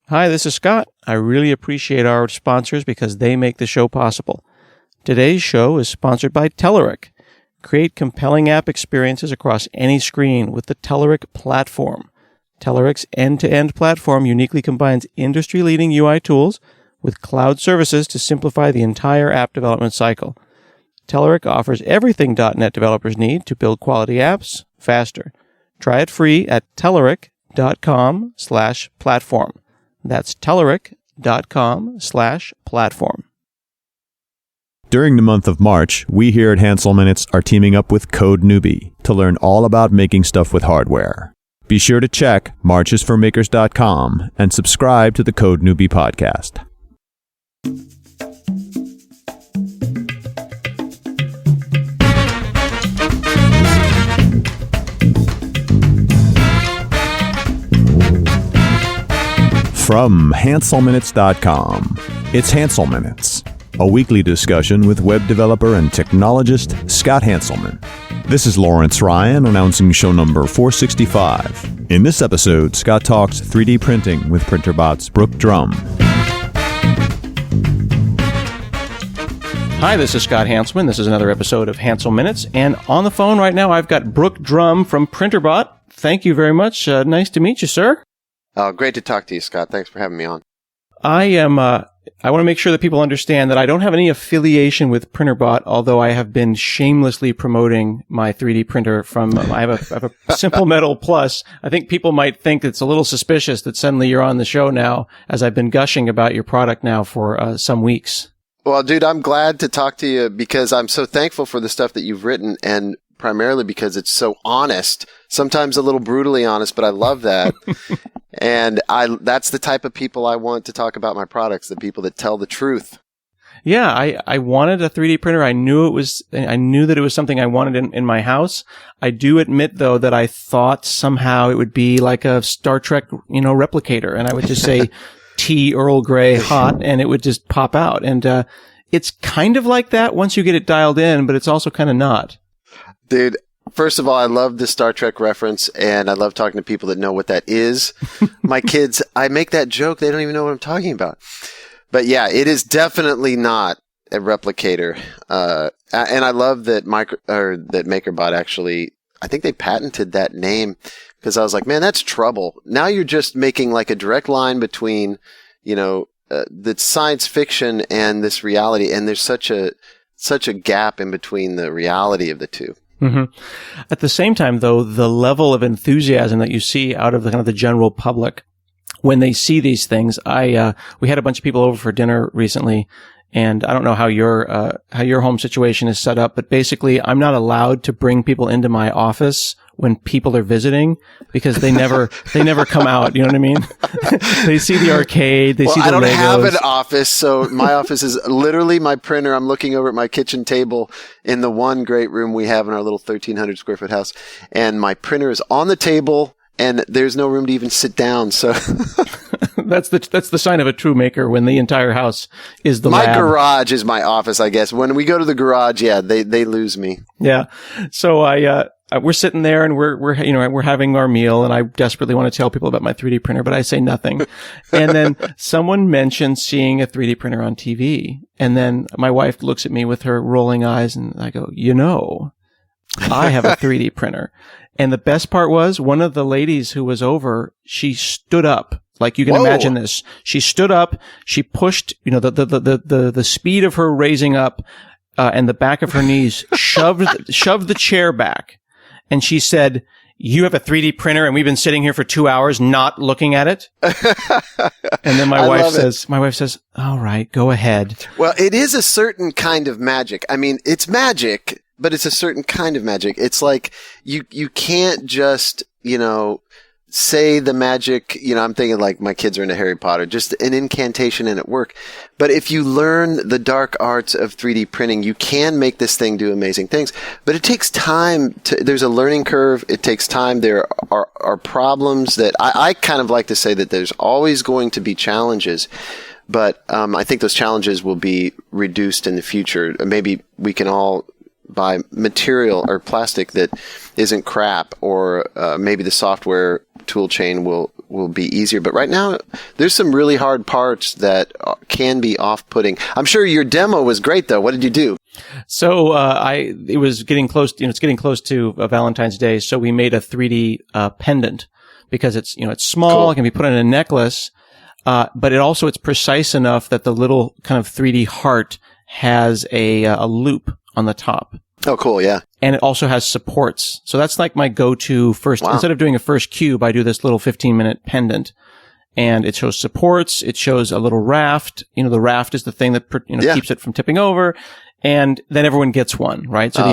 Hi, this is Scott. I really appreciate our sponsors because they make the show possible. Today's show is sponsored by Telerik. Create compelling app experiences across any screen with the Telerik platform. Telerik's end-to-end platform uniquely combines industry-leading UI tools with cloud services to simplify the entire app development cycle. Telerik offers everything .NET developers need to build quality apps faster. Try it free at telerik.com/platform. That's telerik.com/platform. During the month of March, we here at Hansel Minutes are teaming up with Code Newbie to learn all about making stuff with hardware. Be sure to check marchesformakers.com and subscribe to the Code Newbie podcast. From hanselminutes.com, it's Hansel Minutes, a weekly discussion with web developer and technologist Scott Hanselman. This is Lawrence Ryan announcing show number 465. In this episode, Scott talks 3D printing with Printrbot's Brook Drumm. Hi, this is Scott Hanselman. This is another episode of Hansel Minutes. And on the phone right now, I've got Brook Drumm from Printrbot. Thank you very much. Nice to meet you, sir. Great to talk to you, Scott. Thanks for having me on. I want to make sure that people understand that I don't have any affiliation with Printrbot, although I have been shamelessly promoting my 3D printer I have a Simple Metal Plus. I think people might think it's a little suspicious that suddenly you're on the show now, as I've been gushing about your product now for some weeks. Well, dude, I'm glad to talk to you because I'm so thankful for the stuff that you've written, and primarily because it's so honest, sometimes a little brutally honest, but I love that. And that's the type of people I want to talk about my products, the people that tell the truth. Yeah, I wanted a 3D printer. I knew that it was something I wanted in my house. I do admit though that I thought somehow it would be like a Star Trek, replicator, and I would just say tea Earl Grey hot and it would just pop out. And it's kind of like that once you get it dialed in, but it's also kind of not. Dude, first of all, I love the Star Trek reference, and I love talking to people that know what that is. My kids, I make that joke. They don't even know what I'm talking about. But yeah, it is definitely not a replicator. And I love that that MakerBot actually, I think they patented that name because I was like, man, that's trouble. Now you're just making like a direct line between, the science fiction and this reality. And there's such a gap in between the reality of the two. Mm-hmm. At the same time, though, the level of enthusiasm that you see out of the general public when they see these things, we had a bunch of people over for dinner recently, and I don't know how your home situation is set up, but basically, I'm not allowed to bring people into my office when people are visiting because they never come out. You know what I mean? They see the arcade, see the I don't Legos. have an office, so my office is literally my printer. I'm looking over at my kitchen table in the one great room we have in our little 1,300 square foot house, and my printer is on the table, and there's no room to even sit down. So that's the sign of a true maker when the entire house is the lab. My garage is my office, I guess. When we go to the garage, yeah, they lose me. Yeah. So we're sitting there and we're having our meal, and I desperately want to tell people about my 3D printer, but I say nothing. And then someone mentions seeing a 3D printer on TV, and then my wife looks at me with her rolling eyes, and I go, I have a 3D printer. And the best part was one of the ladies who was over, she stood up. Like you can imagine this. She stood up, she pushed, the speed of her raising up, and the back of her knees shoved the chair back. And she said, "You have a 3D printer and we've been sitting here for 2 hours not looking at it." And then my wife says, "All right, go ahead." Well, it is a certain kind of magic. I mean, it's magic, but it's a certain kind of magic. It's like you can't just, say the magic, I'm thinking like my kids are into Harry Potter, just an incantation and it work. But if you learn the dark arts of 3D printing, you can make this thing do amazing things. But it takes time there's a learning curve. It takes time. There are problems that I kind of like to say that there's always going to be challenges. But I think those challenges will be reduced in the future. Maybe we can all buy material or plastic that isn't crap, or maybe the software tool chain will will be easier. But right now, there's some really hard parts that can be off-putting. I'm sure your demo was great, though. What did you do? So, it was getting close, it's getting close to Valentine's Day. So we made a 3D, pendant because it's small. Cool. It can be put in a necklace. But it's precise enough that the little kind of 3D heart has a loop on the top. Oh, cool. Yeah. And it also has supports. So that's like my go-to first. Wow. Instead of doing a first cube, I do this little 15-minute pendant. And it shows supports. It shows a little raft. The raft is the thing that, keeps it from tipping over. And then everyone gets one, right? So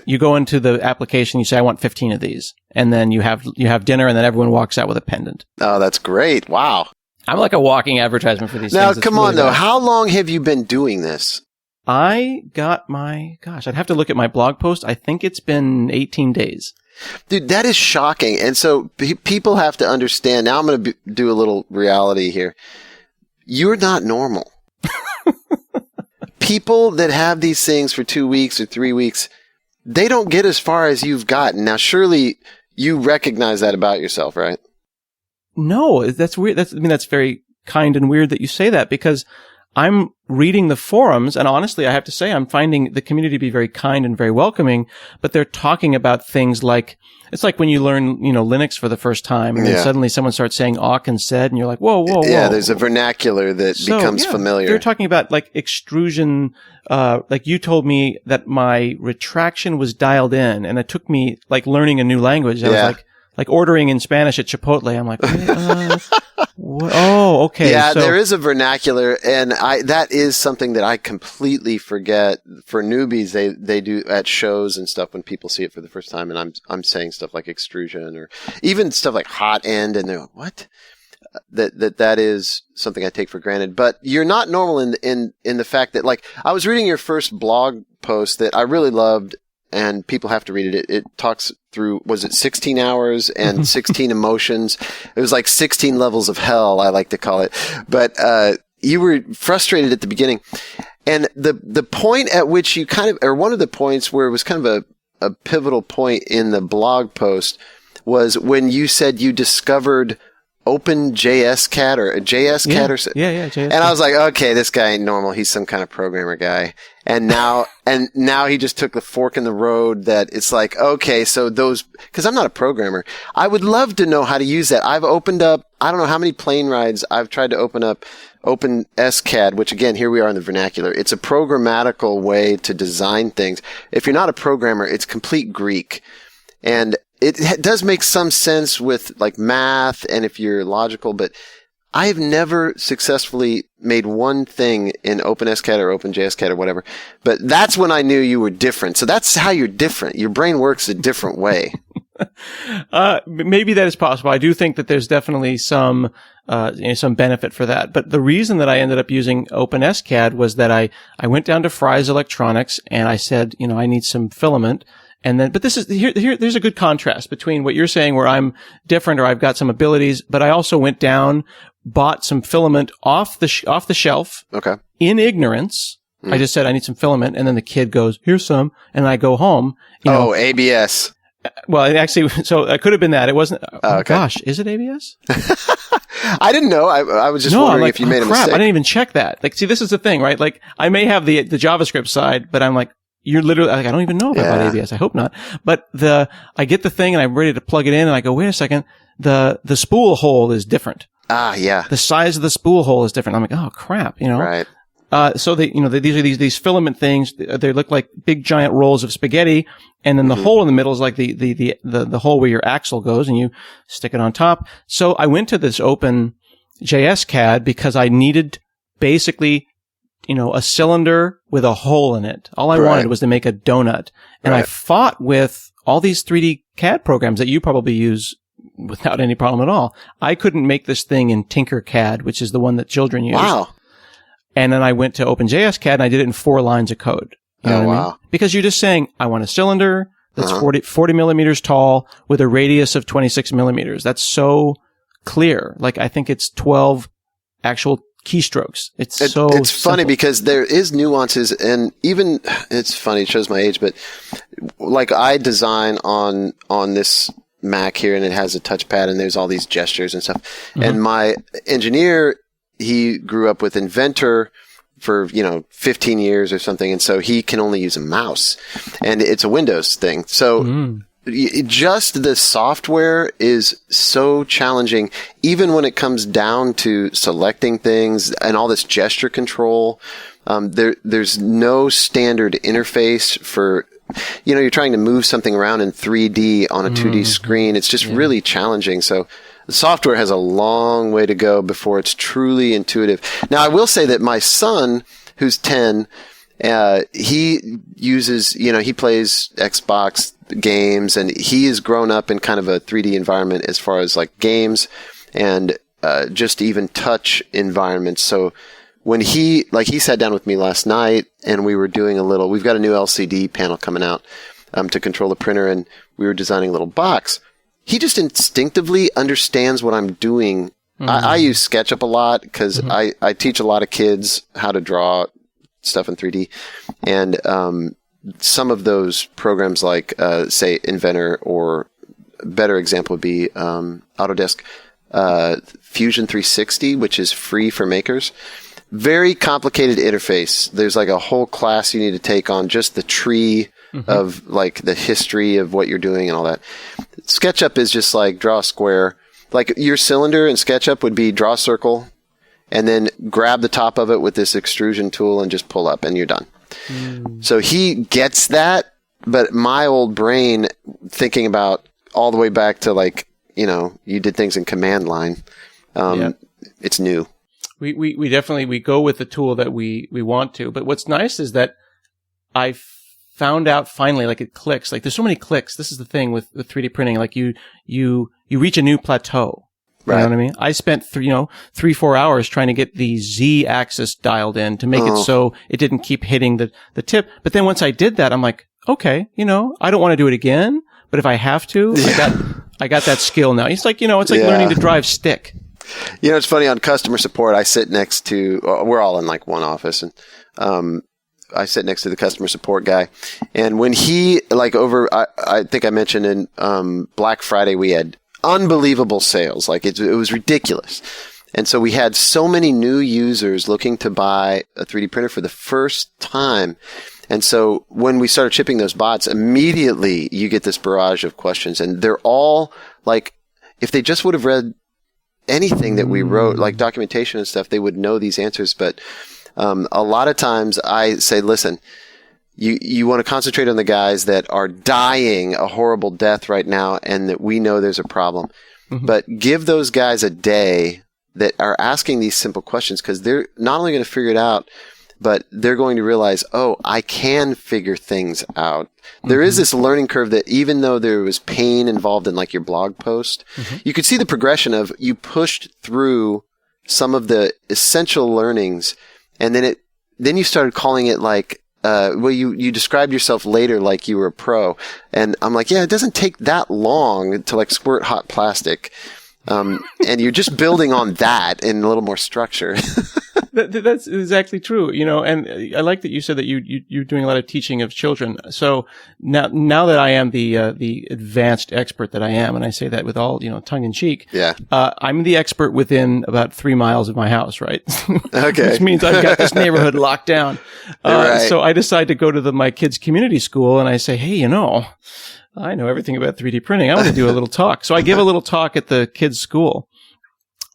you go into the application, you say, I want 15 of these. And then you have dinner, and then everyone walks out with a pendant. Oh, that's great. Wow. I'm like a walking advertisement for these now, things. Now, come on, though. How long have you been doing this? I got I'd have to look at my blog post. I think it's been 18 days. Dude, that is shocking. And so people have to understand. Now I'm going to do a little reality here. You're not normal. People that have these things for 2 weeks or 3 weeks, they don't get as far as you've gotten. Now, surely you recognize that about yourself, right? No, that's weird. That's very kind and weird that you say that, because I'm reading the forums, and honestly, I have to say, I'm finding the community to be very kind and very welcoming, but they're talking about things like, it's like when you learn, Linux for the first time, and then suddenly someone starts saying awk and said, and you're like, whoa. Yeah, there's a vernacular that becomes familiar. They're talking about like extrusion, like you told me that my retraction was dialed in, and it took me like learning a new language. I was like ordering in Spanish at Chipotle. I'm like, what? Oh, okay. Yeah, there is a vernacular, and that is something that I completely forget. For newbies, they do at shows and stuff when people see it for the first time, and I'm saying stuff like extrusion or even stuff like hot end, and they're like, what? That is something I take for granted. But you're not normal in the fact that, like, I was reading your first blog post that I really loved, and people have to read it. It talks through, was it 16 hours and 16 emotions? It was like 16 levels of hell, I like to call it. But you were frustrated at the beginning. And the point at which you one of the points where it was kind of a pivotal point in the blog post was when you said you discovered OpenJSCAD or a JSCAD or something. Yeah, JSCAD. And I was like, okay, this guy ain't normal. He's some kind of programmer guy. And now he just took the fork in the road that it's like, okay, so because I'm not a programmer. I would love to know how to use that. I've opened up, I don't know how many plane rides I've tried to open up OpenSCAD, which again, here we are in the vernacular. It's a programmatical way to design things. If you're not a programmer, it's complete Greek. And it does make some sense with like math and if you're logical, but I have never successfully made one thing in OpenSCAD or OpenJSCAD or whatever. But that's when I knew you were different. So that's how you're different. Your brain works a different way. Maybe that is possible. I do think that there's definitely some benefit for that. But the reason that I ended up using OpenSCAD was that I went down to Fry's Electronics and I said, I need some filament. And then, but this is there's a good contrast between what you're saying where I'm different or I've got some abilities, but I also went down, bought some filament off the shelf. Okay. In ignorance. I just said, I need some filament. And then the kid goes, here's some. And I go home. ABS. Well, so it could have been that. It wasn't. Oh, okay. Gosh, is it ABS? I didn't know. I was just wondering if you made a mistake. I didn't even check that. Like, see, this is the thing, right? Like, I may have the JavaScript side, but I'm like, you're literally like, I don't even know if I bought ABS. I hope not. But I get the thing and I'm ready to plug it in and I go, wait a second. The spool hole is different. Ah, yeah. The size of the spool hole is different. I'm like, oh crap, Right. So these are these filament things. They look like big giant rolls of spaghetti. And then the hole in the middle is like the hole where your axle goes and you stick it on top. So I went to this OpenJSCAD because I needed basically, a cylinder with a hole in it. All I wanted was to make a donut. And I fought with all these 3D CAD programs that you probably use without any problem at all. I couldn't make this thing in Tinkercad, which is the one that children use. Wow. And then I went to OpenJSCAD and I did it in 4 lines of code. You know what I mean? Because you're just saying, I want a cylinder that's 40 millimeters tall with a radius of 26 millimeters. That's so clear. Like, I think it's 12 actual keystrokes. It's funny because there is nuances, and even it's funny, it shows my age, but like I design on this Mac here, and it has a touchpad, and there's all these gestures and stuff. Mm-hmm. And my engineer, he grew up with Inventor for 15 years or something, and so he can only use a mouse, and it's a Windows thing. So just the software is so challenging, even when it comes down to selecting things and all this gesture control. There's no standard interface for, you're trying to move something around in 3D on a 2D screen. It's just really challenging. So the software has a long way to go before it's truly intuitive. Now, I will say that my son, who's 10, he uses, he plays Xbox games, and he has grown up in kind of a 3D environment as far as like games and just even touch environments. So when he sat down with me last night, and we were doing we've got a new LCD panel coming out to control the printer, and we were designing a little box. He just instinctively understands what I'm doing. I use SketchUp a lot because I teach a lot of kids how to draw stuff in 3D. And some of those programs like, say, Inventor, or a better example would be Autodesk Fusion 360, which is free for makers. Very complicated interface. There's like a whole class you need to take on just the tree of like the history of what you're doing and all that. SketchUp is just like draw a square. Like your cylinder in SketchUp would be draw a circle and then grab the top of it with this extrusion tool and just pull up, and you're done. So he gets that, but my old brain, thinking about all the way back to like, you did things in command line. It's new. We definitely go with the tool that we want to. But what's nice is that I found out finally, like, it clicks. Like, there's so many clicks. This is the thing with 3D printing. Like, you reach a new plateau. You know what I mean? I spent 3-4 hours trying to get the Z axis dialed in to make it so it didn't keep hitting the tip. But then once I did that, I'm like, okay, I don't want to do it again, but if I have to, I got that skill now. It's like, it's like learning to drive stick. It's funny, on customer support, I sit next to, we're all in like one office, and I sit next to the customer support guy. And when he, like, I think I mentioned in Black Friday, we had unbelievable sales. Like, it was ridiculous. And so we had so many new users looking to buy a 3D printer for the first time. And so when we started shipping those bots, immediately you get this barrage of questions. And they're all like, if they just would have read anything that we wrote, like documentation and stuff, they would know these answers. But a lot of times I say, listen, you want to concentrate on the guys that are dying a horrible death right now, and that we know there's a problem. But give those guys a day that are asking these simple questions, because they're not only going to figure it out, but they're going to realize, oh, I can figure things out. There is this learning curve that, even though there was pain involved in like your blog post, you could see the progression of, you pushed through some of the essential learnings, and then you started calling it like, you described yourself later like you were a pro. And I'm like, yeah, it doesn't take that long to like squirt hot plastic. And you're just building on that in a little more structure. That's exactly true, and I like that you said that you're doing a lot of teaching of children. So now that I am the advanced expert that I am, and I say that with all, tongue in cheek. Yeah. I'm the expert within about 3 miles of my house, right? Okay. Which means I've got this neighborhood locked down. Right. So I decide to go to my kids' community school, and I say, hey, I know everything about 3D printing. I want to do a little talk. So I give a little talk at the kids' school.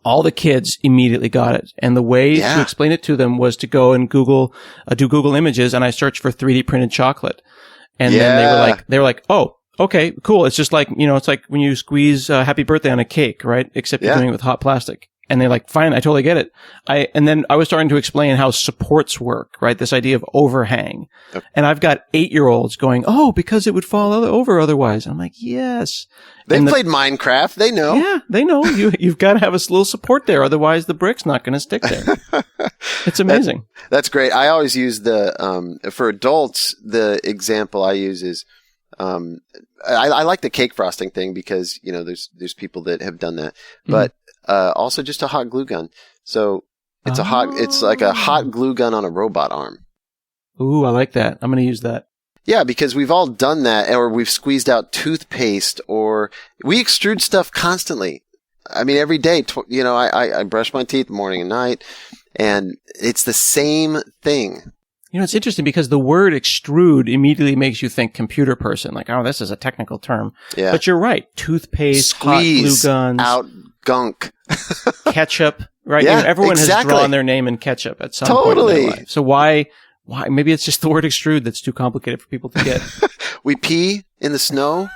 All the kids immediately got it. And the way to explain it to them was to go and do Google Images, and I searched for 3D printed chocolate. And then they were like, oh, okay, cool. It's just like, it's like when you squeeze happy birthday on a cake, right? Except you're doing it with hot plastic. And they're like, fine, I totally get it. And then I was starting to explain how supports work, right? This idea of overhang. Okay. And I've got 8-year-olds going, oh, because it would fall over otherwise. I'm like, yes. They've played Minecraft. They know. Yeah, they know. You've got to have a little support there. Otherwise, the brick's not going to stick there. It's amazing. That's great. I always use for adults, the example I use is, I like the cake frosting thing because, there's people that have done that. But also just a hot glue gun. So it's like a hot glue gun on a robot arm. Ooh, I like that. I'm going to use that. Yeah, because we've all done that, or we've squeezed out toothpaste, or we extrude stuff constantly. I mean, every day, I brush my teeth morning and night, and it's the same thing. It's interesting because the word extrude immediately makes you think computer person. Like, oh, this is a technical term. Yeah. But you're right. Toothpaste, Squeeze hot glue guns. out gunk. Ketchup, right? Yeah, Everyone has exactly. drawn their name in ketchup at some point in their life. So why? Maybe it's just the word extrude that's too complicated for people to get. We pee in the snow.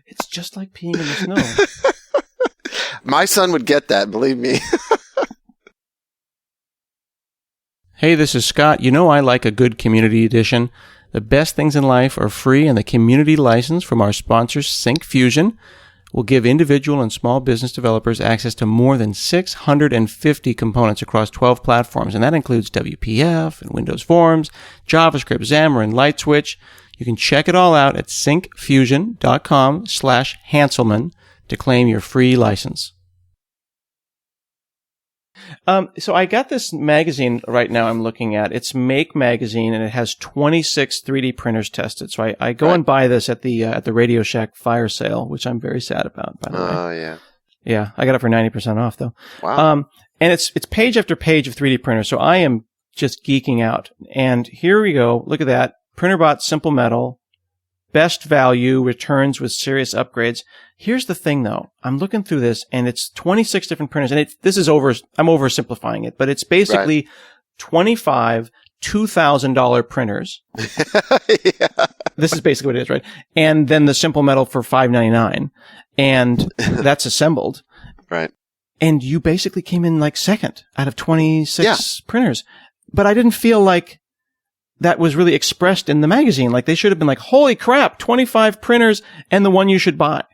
It's just like peeing in the snow. My son would get that, believe me. Hey, this is Scott. I like a good community edition. The best things in life are free, and the community license from our sponsor, Syncfusion, will give individual and small business developers access to more than 650 components across 12 platforms, and that includes WPF and Windows Forms, JavaScript, Xamarin, LightSwitch. You can check it all out at syncfusion.com/Hanselman to claim your free license. So I got this magazine right now I'm looking at. It's Make Magazine, and it has 26 3D printers tested. So I go and buy this at the Radio Shack fire sale, which I'm very sad about, by the way. Oh, yeah. Yeah, I got it for 90% off, though. Wow. And it's page after page of 3D printers, so I am just geeking out. And here we go. Look at that. Printrbot Simple Metal. Best value, returns with serious upgrades. Here's the thing, though. I'm looking through this, and it's 26 different printers. And I'm oversimplifying it, but it's basically 25 $2,000 printers. Yeah. This is basically what it is, right? And then the Simple Metal for $599. And that's assembled. Right. And you basically came in like second out of 26 printers. But I didn't feel like that was really expressed in the magazine. Like, they should have been like, holy crap, 25 printers and the one you should buy.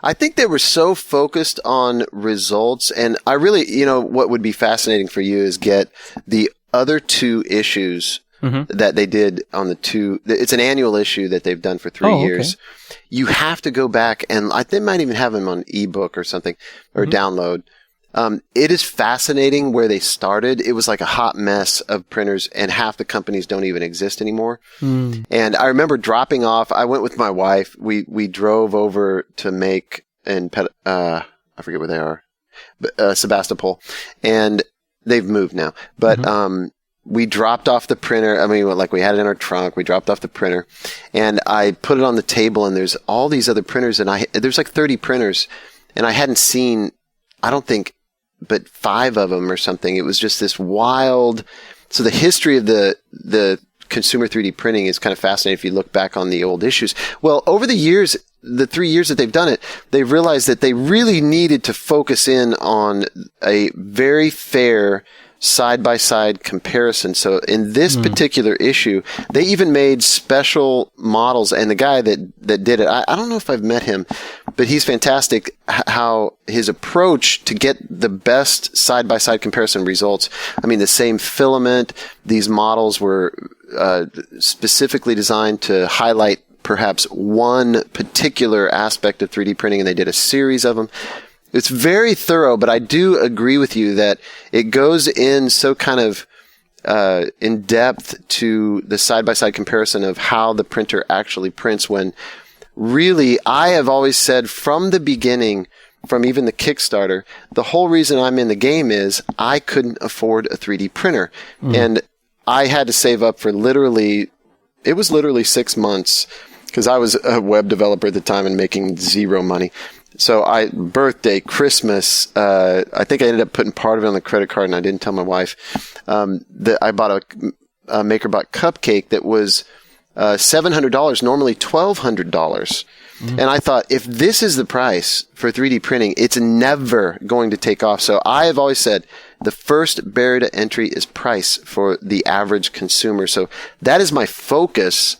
I think they were so focused on results. And I really, what would be fascinating for you is get the other two issues that they did on the two. It's an annual issue that they've done for 3 years. Okay. You have to go back, and they might even have them on ebook or something, or download. It is fascinating where they started. It was like a hot mess of printers, and half the companies don't even exist anymore. And I remember dropping off. I went with my wife. We drove over to Make and I forget where they are, but Sebastopol, and they've moved now. But we dropped off the printer. I mean, we had it in our trunk. We dropped off the printer, and I put it on the table. And there's all these other printers, and there's like 30 printers, and I hadn't seen, I don't think, but 5 of them or something. It was just this wild. So the history of the consumer 3D printing is kind of fascinating if you look back on the old issues. Well, over the years, the 3 years that they've done it, they've realized that they really needed to focus in on a very fair side-by-side comparison. So in this particular issue, they even made special models, and the guy that did it, I don't know if I've met him, but he's fantastic how his approach to get the best side-by-side comparison results. I mean, the same filament, these models were specifically designed to highlight perhaps one particular aspect of 3D printing, and they did a series of them. It's very thorough, but I do agree with you that it goes in so kind of in depth to the side-by-side comparison of how the printer actually prints, when really I have always said from the beginning, from even the Kickstarter, the whole reason I'm in the game is I couldn't afford a 3D printer. And I had to save up for literally 6 months, because I was a web developer at the time and making zero money. So birthday, Christmas, I think I ended up putting part of it on the credit card, and I didn't tell my wife, that I bought a MakerBot cupcake that was $700, normally $1,200. And I thought, if this is the price for 3D printing, it's never going to take off. So I have always said the first barrier to entry is price for the average consumer. So that is my focus.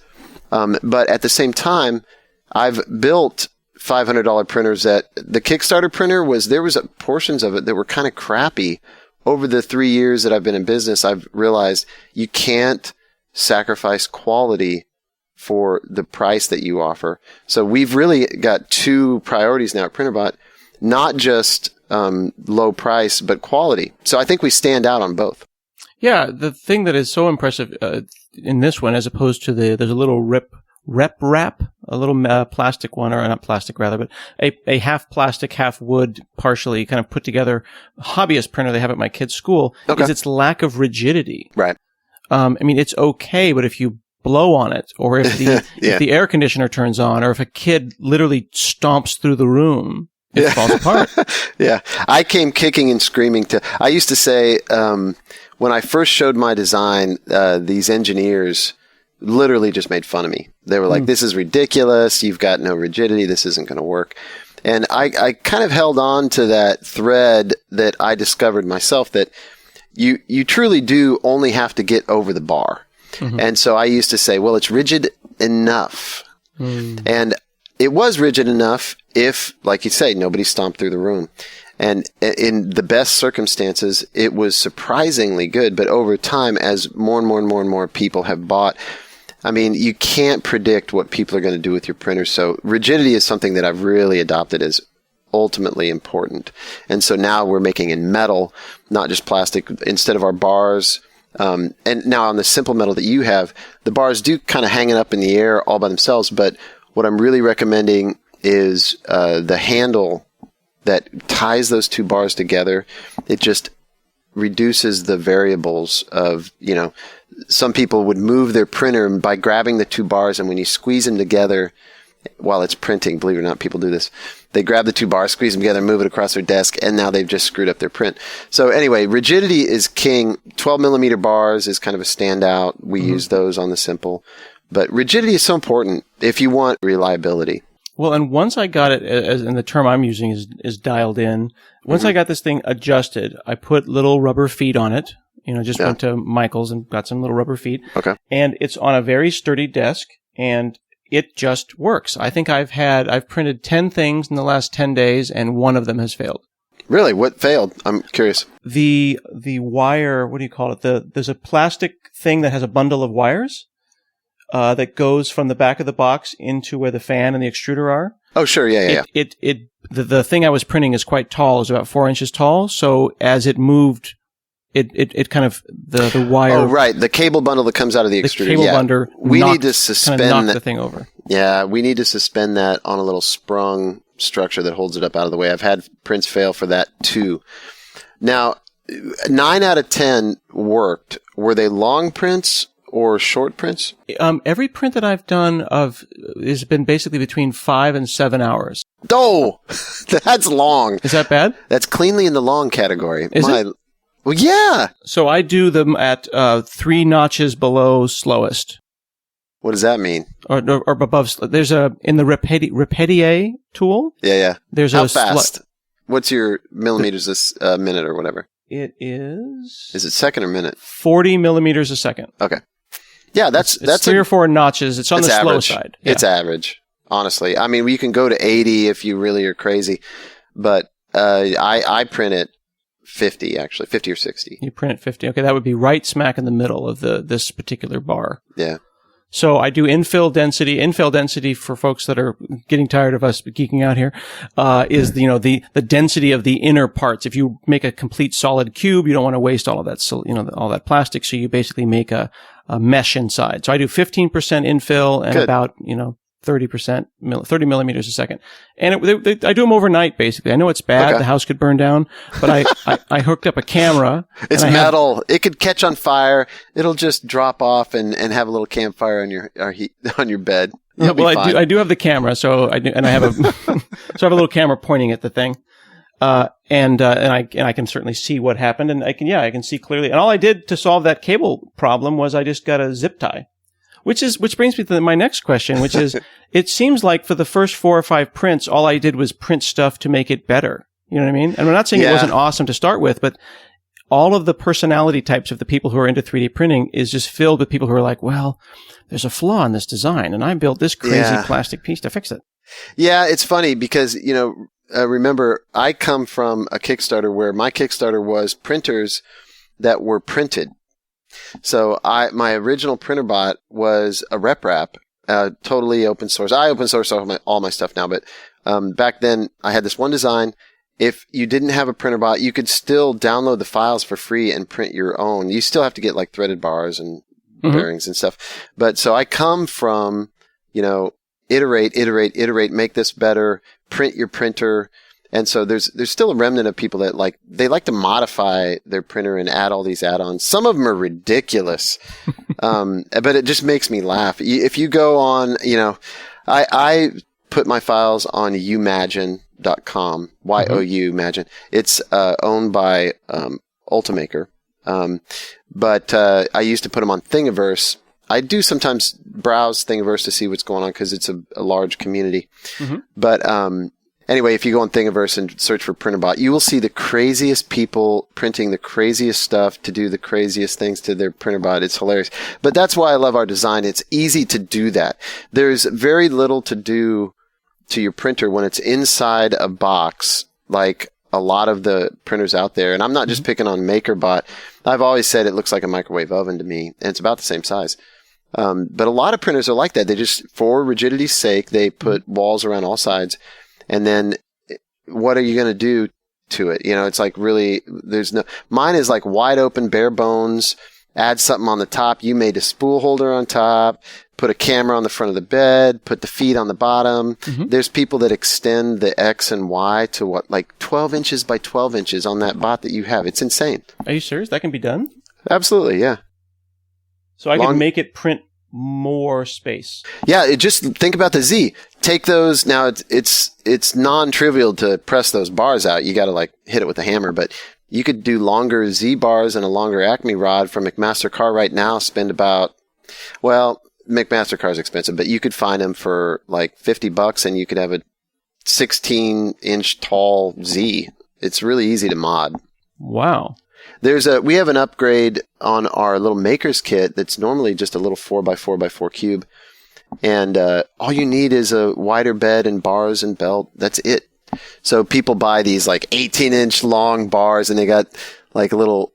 But at the same time, I've built $500 printers that the Kickstarter printer there was portions of it that were kind of crappy. Over the 3 years that I've been in business, I've realized you can't sacrifice quality for the price that you offer. So we've really got 2 priorities now at Printrbot, not just low price, but quality. So I think we stand out on both. Yeah, the thing that is so impressive in this one, as opposed to there's a little rep wrap, a little plastic one, or not plastic rather, but a half plastic, half wood, partially kind of put together hobbyist printer they have at my kid's school, is its lack of rigidity. Right. I mean, it's okay, but if you blow on it, or if the if the air conditioner turns on, or if a kid literally stomps through the room, it falls apart. Yeah. I came kicking and screaming I used to say, when I first showed my design, these engineers literally just made fun of me. They were like, this is ridiculous. You've got no rigidity. This isn't going to work. And I kind of held on to that thread that I discovered myself, that you truly do only have to get over the bar. Mm-hmm. And so I used to say, well, it's rigid enough. And it was rigid enough if, like you say, nobody stomped through the room. And in the best circumstances, it was surprisingly good. But over time, as more and more people have bought, I mean, you can't predict what people are going to do with your printer. So rigidity is something that I've really adopted as ultimately important. And so now we're making in metal, not just plastic, instead of our bars. And now on the simple metal that you have, the bars do kind of hang up in the air all by themselves. But what I'm really recommending is the handle that ties those two bars together. It just reduces the variables of, some people would move their printer by grabbing the two bars, and when you squeeze them together while it's printing, believe it or not, people do this. They grab the two bars, squeeze them together, move it across their desk, and now they've just screwed up their print. So anyway, rigidity is king. 12 millimeter bars is kind of a standout. We use those on the Simple. But rigidity is so important if you want reliability. Well, and once I got it, and the term I'm using is dialed in, once I got this thing adjusted, I put little rubber feet on it. Just went to Michael's and got some little rubber feet. Okay. And it's on a very sturdy desk, and it just works. I think I've printed 10 things in the last 10 days, and one of them has failed. Really? What failed? I'm curious. The wire, what do you call it? There's a plastic thing that has a bundle of wires. That goes from the back of the box into where the fan and the extruder are. Oh, sure. Yeah. The thing I was printing is quite tall. It's about 4 inches tall. So as it moved, it kind of, the wire. Oh, right. The cable bundle that comes out of the extruder. The cable bundle. We need to suspend that. The thing over. Yeah. We need to suspend that on a little sprung structure that holds it up out of the way. I've had prints fail for that too. Now, 9 out of 10 worked. Were they long prints or short prints? Every print that I've done has been basically between 5 and 7 hours. Oh, that's long. Is that bad? That's cleanly in the long category. Is it? Well, yeah. So I do them at 3 notches below slowest. What does that mean? Or above. There's in the Repetier tool. Yeah. There's how fast? What's your millimeters a minute or whatever? It is. Is it second or minute? 40 millimeters a second. Okay. Yeah, that's 3 or 4 notches. It's on the slow side. Yeah. It's average, honestly. I mean, you can go to 80 if you really are crazy, but I print it 50 actually, 50 or 60. You print it 50. Okay, that would be right smack in the middle of this particular bar. Yeah. So I do infill density. Infill density, for folks that are getting tired of us geeking out here, is the density of the inner parts. If you make a complete solid cube, you don't want to waste all of that, all that plastic. So you basically make a mesh inside. So I do 15% infill and about 30%, 30 millimeters a second. And I do them overnight, basically. I know it's bad. Okay. The house could burn down, but I hooked up a camera. It's metal. It could catch on fire. It'll just drop off and have a little campfire on your bed. Yeah, well, I do have the camera. So I have a little camera pointing at the thing. And I can certainly see what happened, and I can see clearly. And all I did to solve that cable problem was I just got a zip tie. Which brings me to my next question, which is, it seems like for the first 4 or 5 prints, all I did was print stuff to make it better. You know what I mean? And I'm not saying it wasn't awesome to start with, but all of the personality types of the people who are into 3D printing is just filled with people who are like, well, there's a flaw in this design, and I built this crazy plastic piece to fix it. Yeah, it's funny because, remember, I come from a Kickstarter where my Kickstarter was printers that were printed. So my original Printrbot was a rep wrap, totally open source. I open source all my stuff now, but back then I had this one design, if you didn't have a Printrbot, you could still download the files for free and print your own. You still have to get like threaded bars and bearings and stuff. But so I come from, iterate, make this better, print your printer. And so there's still a remnant of people that they like to modify their printer and add all these add-ons. Some of them are ridiculous. But it just makes me laugh. If you go on, I put my files on umagine.com, Y-O-U, Magine. It's owned by Ultimaker. But I used to put them on Thingiverse. I do sometimes browse Thingiverse to see what's going on because it's a large community. But anyway, if you go on Thingiverse and search for Printrbot, you will see the craziest people printing the craziest stuff to do the craziest things to their Printrbot. It's hilarious. But that's why I love our design. It's easy to do that. There's very little to do to your printer when it's inside a box, like a lot of the printers out there. And I'm not just picking on MakerBot. I've always said it looks like a microwave oven to me, and it's about the same size. But a lot of printers are like that. They just, for rigidity's sake, they put walls around all sides. And then what are you going to do to it? It's like really, mine is like wide open, bare bones, add something on the top. You made a spool holder on top, put a camera on the front of the bed, put the feet on the bottom. There's people that extend the X and Y to like 12 inches by 12 inches on that bot that you have. It's insane. Are you serious? That can be done? Absolutely. Yeah. So I can make it print more space. Yeah, just think about the Z. Take those. Now it's non-trivial to press those bars out. You got to hit it with a hammer, but you could do longer Z bars and a longer Acme rod from McMaster-Carr right now. Spend about, McMaster-Carr is expensive, but you could find them for like $50 and you could have a 16-inch tall Z. It's really easy to mod. Wow. We have an upgrade on our little maker's kit that's normally just a little 4x4x4 cube. And all you need is a wider bed and bars and belt. That's it. So people buy these 18-inch long bars and they got little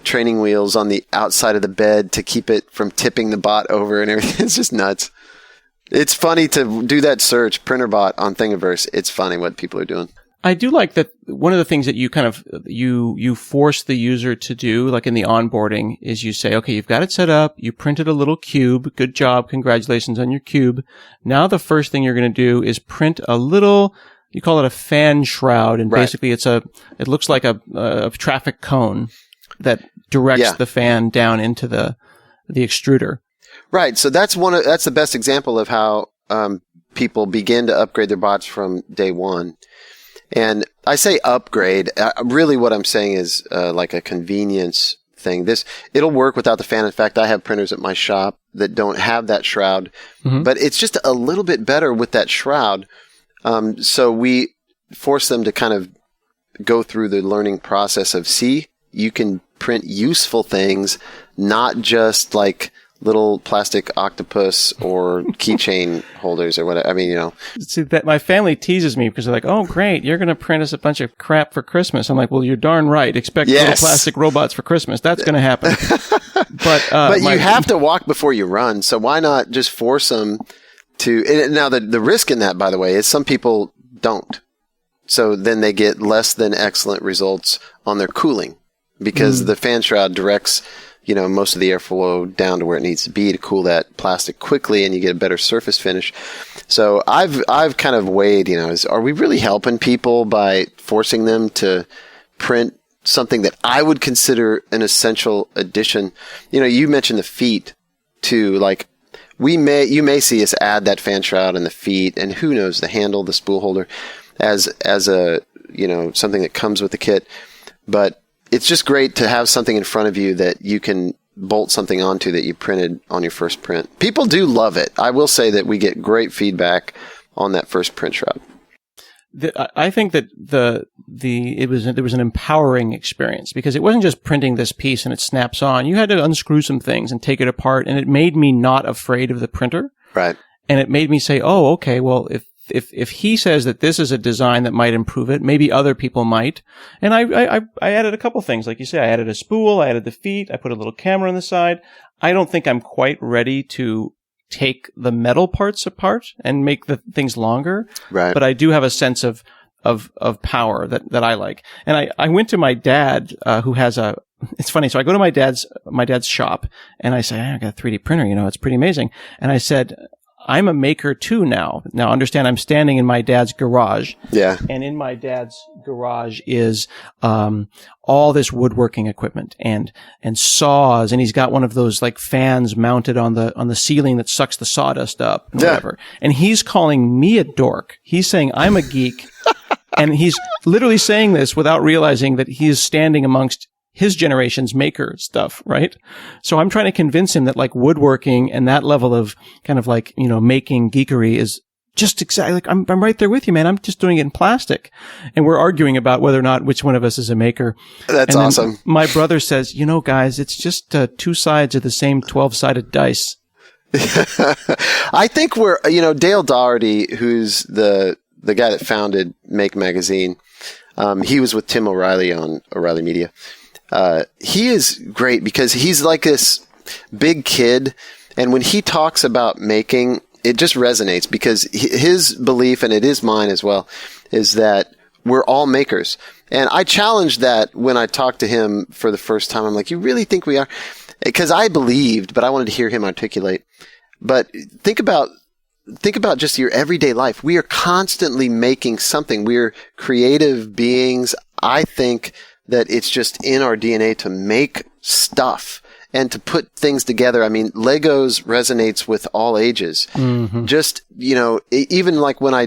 training wheels on the outside of the bed to keep it from tipping the bot over and everything. It's just nuts. It's funny to do that search, Printrbot on Thingiverse. It's funny what people are doing. I do like that one of the things that you kind of, you force the user to do, like in the onboarding, is you say, okay, you've got it set up, you printed a little cube, good job, congratulations on your cube. Now the first thing you're going to do is print a little, you call it a fan shroud, and basically it looks like a traffic cone that directs the fan down into the extruder. Right, so that's the best example of how people begin to upgrade their bots from day one. And I say upgrade. Really what I'm saying is like a convenience thing. It'll work without the fan. In fact, I have printers at my shop that don't have that shroud, but it's just a little bit better with that shroud. So we force them to kind of go through the learning process of, you can print useful things, not just like little plastic octopus or keychain holders or whatever. I mean, See, that my family teases me because they're like, "Oh, great, you're going to print us a bunch of crap for Christmas." I'm like, "Well, you're darn right. Expect little plastic robots for Christmas. That's going to happen." But you have to walk before you run. So why not just force them to? And now the risk in that, by the way, is some people don't. So then they get less than excellent results on their cooling because the fan shroud directs most of the airflow down to where it needs to be to cool that plastic quickly, and you get a better surface finish. So I've kind of weighed, are we really helping people by forcing them to print something that I would consider an essential addition? You mentioned the feet too. Like you may see us add that fan shroud and the feet, and who knows, the handle, the spool holder, as a something that comes with the kit, but it's just great to have something in front of you that you can bolt something onto that you printed on your first print. People do love it. I will say that we get great feedback on that first print shroud. I think that there was an empowering experience because it wasn't just printing this piece and it snaps on. You had to unscrew some things and take it apart, and it made me not afraid of the printer. Right. And it made me say, oh, okay, well, if he says that this is a design that might improve it, maybe other people might. And I added a couple things. Like you say, I added a spool, I added the feet, I put a little camera on the side. I don't think I'm quite ready to take the metal parts apart and make the things longer. Right. But I do have a sense of of power that I like. And I went to my dad, who has it's funny. So I go to my dad's shop and I say, I got a 3D printer, it's pretty amazing. And I said, I'm a maker too now. Now understand, I'm standing in my dad's garage. Yeah. And in my dad's garage is, all this woodworking equipment and saws. And he's got one of those like fans mounted on the ceiling that sucks the sawdust up and whatever. And he's calling me a dork. He's saying I'm a geek. And he's literally saying this without realizing that he is standing amongst his generation's maker stuff, right? So I'm trying to convince him that like woodworking and that level of kind of like, making geekery is just exactly like, I'm right there with you, man. I'm just doing it in plastic. And we're arguing about whether or not which one of us is a maker. That's awesome. My brother says, guys, it's just two sides of the same 12-sided dice. I think Dale Daugherty, who's the guy that founded Make Magazine, he was with Tim O'Reilly on O'Reilly Media. He is great because he's like this big kid. And when he talks about making, it just resonates because his belief, and it is mine as well, is that we're all makers. And I challenged that when I talked to him for the first time. I'm like, you really think we are? Because I believed, but I wanted to hear him articulate. But think about just your everyday life. We are constantly making something. We're creative beings. I think that it's just in our DNA to make stuff and to put things together. I mean, Legos resonates with all ages. Mm-hmm. Just, even like when I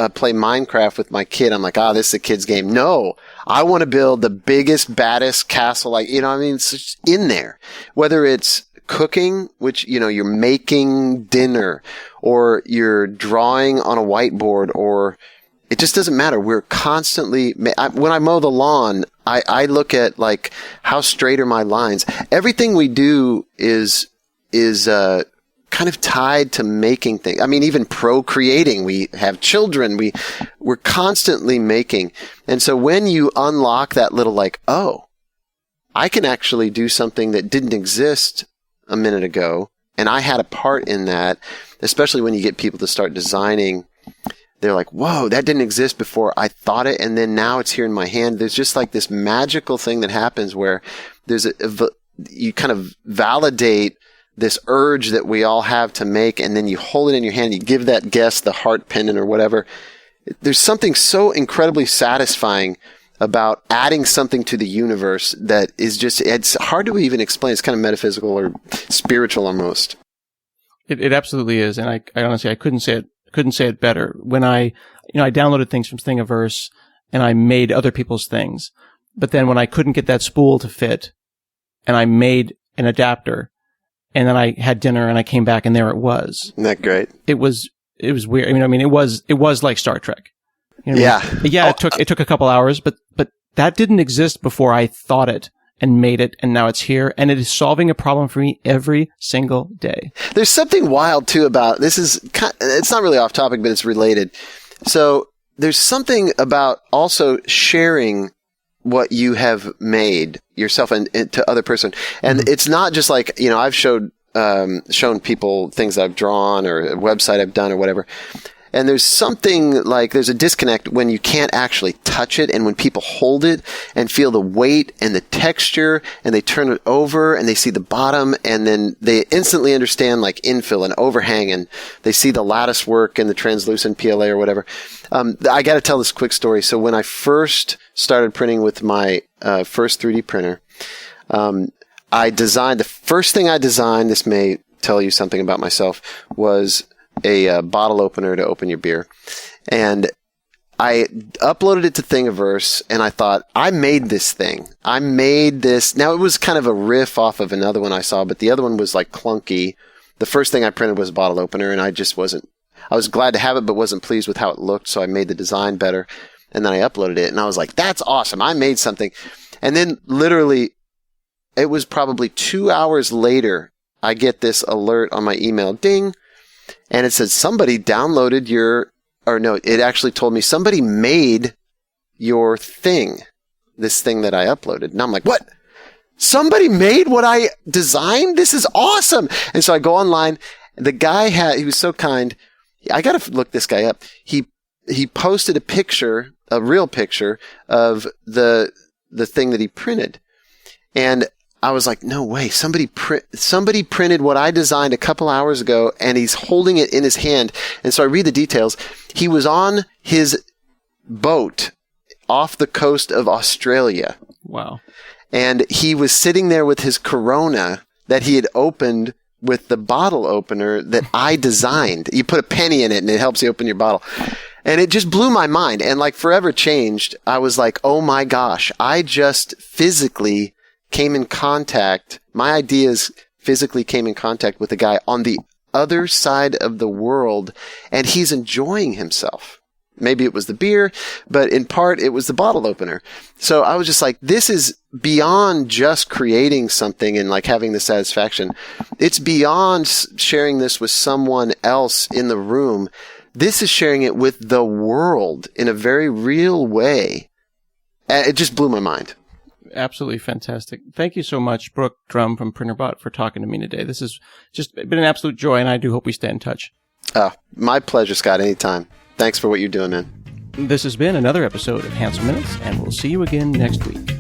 play Minecraft with my kid, I'm like, this is a kid's game. No, I want to build the biggest, baddest castle. It's just in there. Whether it's cooking, which, you're making dinner, or you're drawing on a whiteboard, or it just doesn't matter. We're constantly, when I mow the lawn, I look at like, how straight are my lines? Everything we do is kind of tied to making things. I mean, even procreating, we have children, we're constantly making. And so when you unlock that little like, I can actually do something that didn't exist a minute ago, and I had a part in that, especially when you get people to start designing. They're like, whoa, that didn't exist before. I thought it, and then now it's here in my hand. There's just like this magical thing that happens where there's you kind of validate this urge that we all have to make, and then you hold it in your hand. You give that guest the heart pendant or whatever. There's something so incredibly satisfying about adding something to the universe that is just, it's hard to even explain. It's kind of metaphysical or spiritual almost. It absolutely is. And I honestly, I couldn't say it better. When I downloaded things from Thingiverse and I made other people's things, but then when I couldn't get that spool to fit and I made an adapter and then I had dinner and I came back and there it was. Isn't that great? It was weird. It was like Star Trek. Yeah. Yeah. It took a couple hours, but that didn't exist before I thought it and made it, and now it's here, and it is solving a problem for me every single day. There's something wild too about this. It's not really off topic, but it's related. So there's something about also sharing what you have made yourself and to other person, and it's not just like I've shown people things that I've drawn or a website I've done or whatever. And there's something like, there's a disconnect when you can't actually touch it, and when people hold it and feel the weight and the texture, and they turn it over and they see the bottom, and then they instantly understand like infill and overhang, and they see the lattice work and the translucent PLA or whatever. I got to tell this quick story. So when I first started printing with my first 3D printer, the first thing I designed, this may tell you something about myself, was a bottle opener to open your beer. And I uploaded it to Thingiverse, and I thought, I made this thing. I made this. Now, it was kind of a riff off of another one I saw, but the other one was like clunky. The first thing I printed was a bottle opener, and I was glad to have it, but wasn't pleased with how it looked, so I made the design better. And then I uploaded it, and I was like, that's awesome. I made something. And then literally, it was probably 2 hours later, I get this alert on my email, ding. And it said, somebody downloaded it actually told me somebody made your thing, this thing that I uploaded. And I'm like, what? Somebody made what I designed? This is awesome. And so I go online. The guy he was so kind. I got to look this guy up. He he posted a picture, a real picture of the thing that he printed. And I was like, no way, somebody printed what I designed a couple hours ago, and he's holding it in his hand. And so I read the details. He was on his boat off the coast of Australia. Wow. And he was sitting there with his Corona that he had opened with the bottle opener that I designed. You put a penny in it and it helps you open your bottle. And it just blew my mind and like forever changed. I was like, oh my gosh, I just physically came in contact. My ideas physically came in contact with a guy on the other side of the world, and he's enjoying himself. Maybe it was the beer, but in part it was the bottle opener. So I was just like, this is beyond just creating something and like having the satisfaction. It's beyond sharing this with someone else in the room. This is sharing it with the world in a very real way. It just blew my mind. Absolutely fantastic. Thank you so much, Brook Drumm from Printrbot, for talking to me today. This has just been an absolute joy, and I do hope we stay in touch. My pleasure, Scott. Anytime. Thanks for what you're doing, man. This has been another episode of Hansel Minutes, and we'll see you again next week.